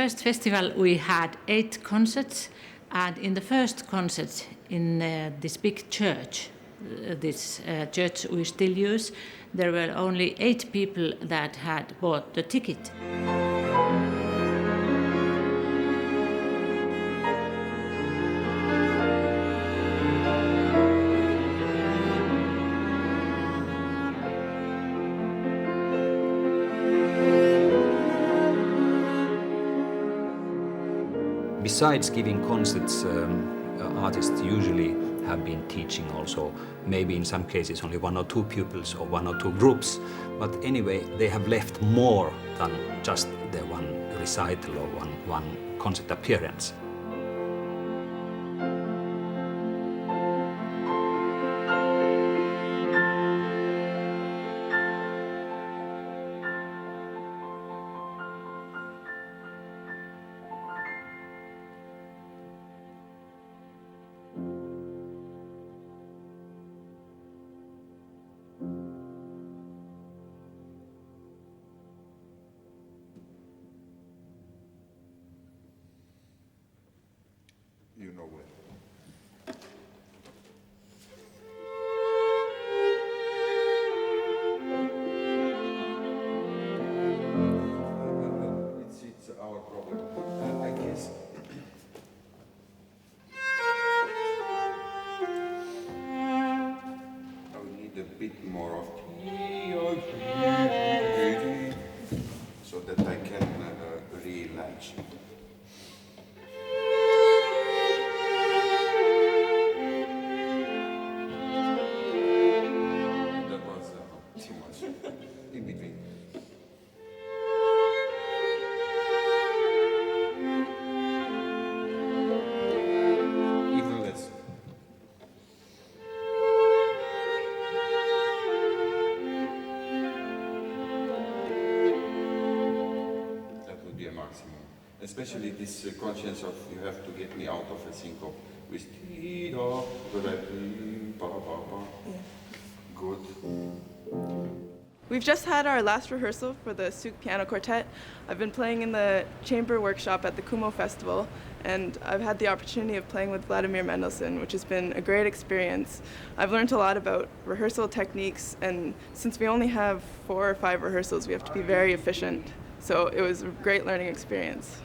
first festival we had 8 concerts, and in the first concert in this big church, this church we still use, there were only 8 people that had bought the ticket. Besides giving concerts, artists usually have been teaching also, maybe in some cases only 1 or 2 pupils or 1 or 2 groups, but anyway they have left more than just the one recital or one concert appearance. You know where. It's our problem. I guess. I will need a bit more of so that I can relax. In between. Even less. That would be a maximum. Especially this conscience of you have to get me out of a syncope with good. We've just had our last rehearsal for the Suk Piano Quartet. I've been playing in the chamber workshop at the Kuhmo Festival, and I've had the opportunity of playing with Vladimir Mendelssohn, which has been a great experience. I've learned a lot about rehearsal techniques, and since we only have 4 or 5 rehearsals, we have to be very efficient. So it was a great learning experience.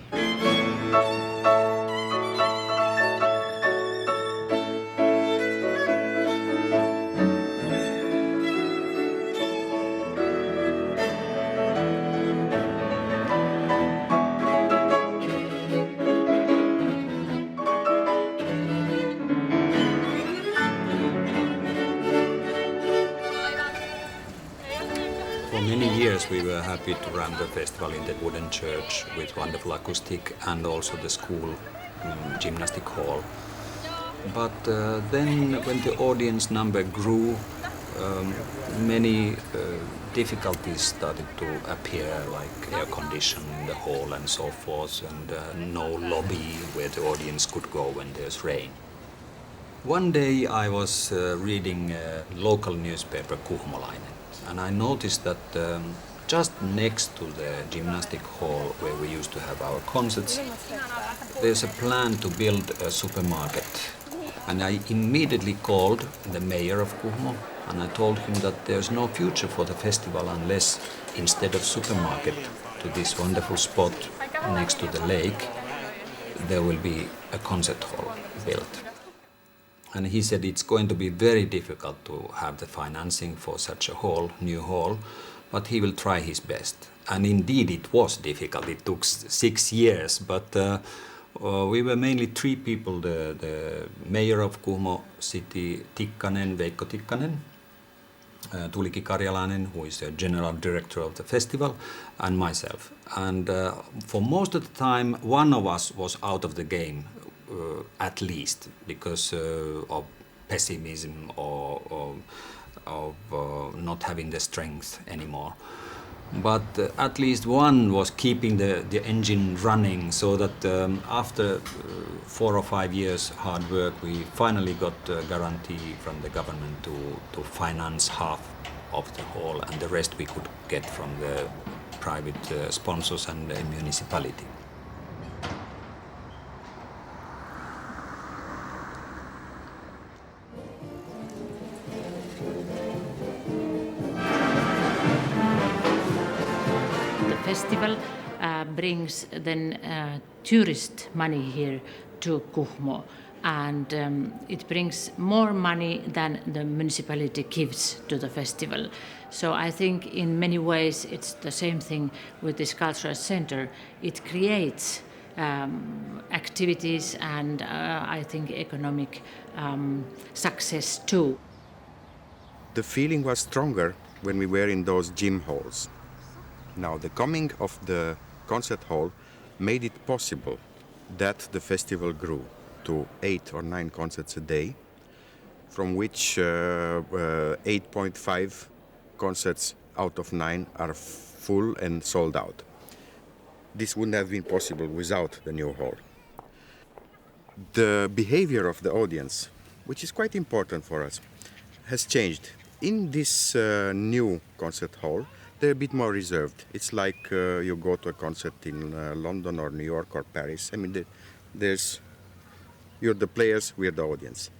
For many years we were happy to run the festival in the wooden church with wonderful acoustic and also the school gymnastic hall. But then when the audience number grew, many difficulties started to appear, like air conditioning in the hall and so forth, and no lobby where the audience could go when there's rain. One day I was reading a local newspaper, Kuhmolainen, and I noticed that just next to the gymnastic hall where we used to have our concerts, there's a plan to build a supermarket. And I immediately called the mayor of Kuhmo, and I told him that there's no future for the festival unless, instead of supermarket, to this wonderful spot next to the lake, there will be a concert hall built. And he said it's going to be very difficult to have the financing for such a hall, new hall, but he will try his best. And indeed it was difficult. It took 6 years, but we were mainly 3 people, the mayor of Kuhmo city, Veikko Tikkanen, Tuulikki Karjalainen, who is the general director of the festival, and myself. And for most of the time, one of us was out of the game, at least, because of pessimism or of not having the strength anymore. But at least one was keeping the engine running, so that after 4 or 5 years hard work, we finally got a guarantee from the government to finance half of the hall, and the rest we could get from the private sponsors and the municipality. festival brings then tourist money here to Kuhmo, and it brings more money than the municipality gives to the festival. So I think in many ways it's the same thing with this cultural center. It creates activities and I think economic success too. The feeling was stronger when we were in those gym halls. Now the coming of the concert hall made it possible that the festival grew to 8 or 9 concerts a day, from which 8.5 concerts out of 9 are full and sold out. This wouldn't have been possible without the new hall. The behavior of the audience, which is quite important for us, has changed. In this new concert hall, they're a bit more reserved. It's like you go to a concert in London or New York or Paris. I mean, you're the players, we're the audience.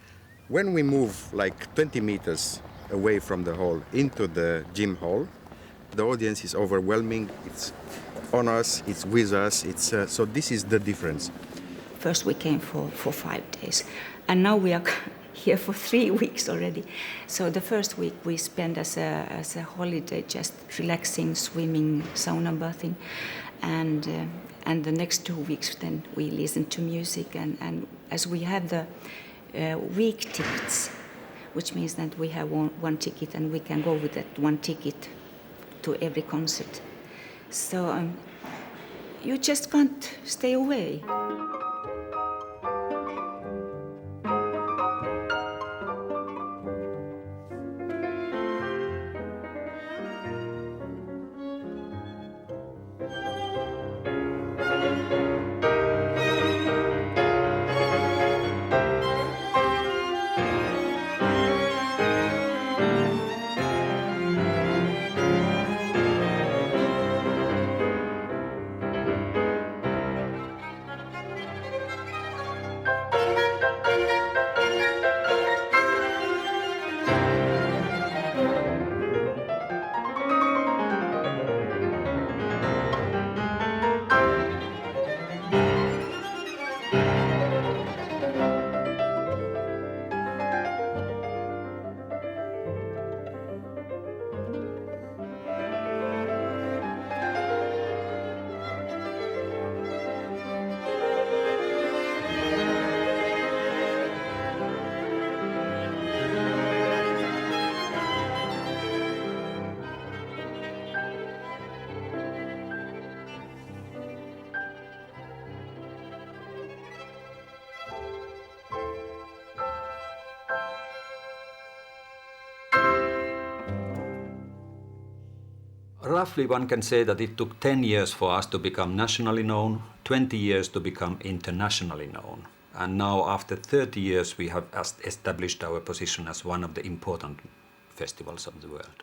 When we move like 20 meters away from the hall into the gym hall, the audience is overwhelming. It's on us, it's with us. So this is the difference. First we came for 5 days, and now we are here for 3 weeks already. So the first week we spent as a holiday, just relaxing, swimming, sauna bathing, and the next 2 weeks then we listen to music, and as we have the week tickets, which means that we have one ticket and we can go with that one ticket to every concert. So you just can't stay away. Roughly one can say that it took 10 years for us to become nationally known, 20 years to become internationally known. And now after 30 years we have established our position as one of the important festivals of the world.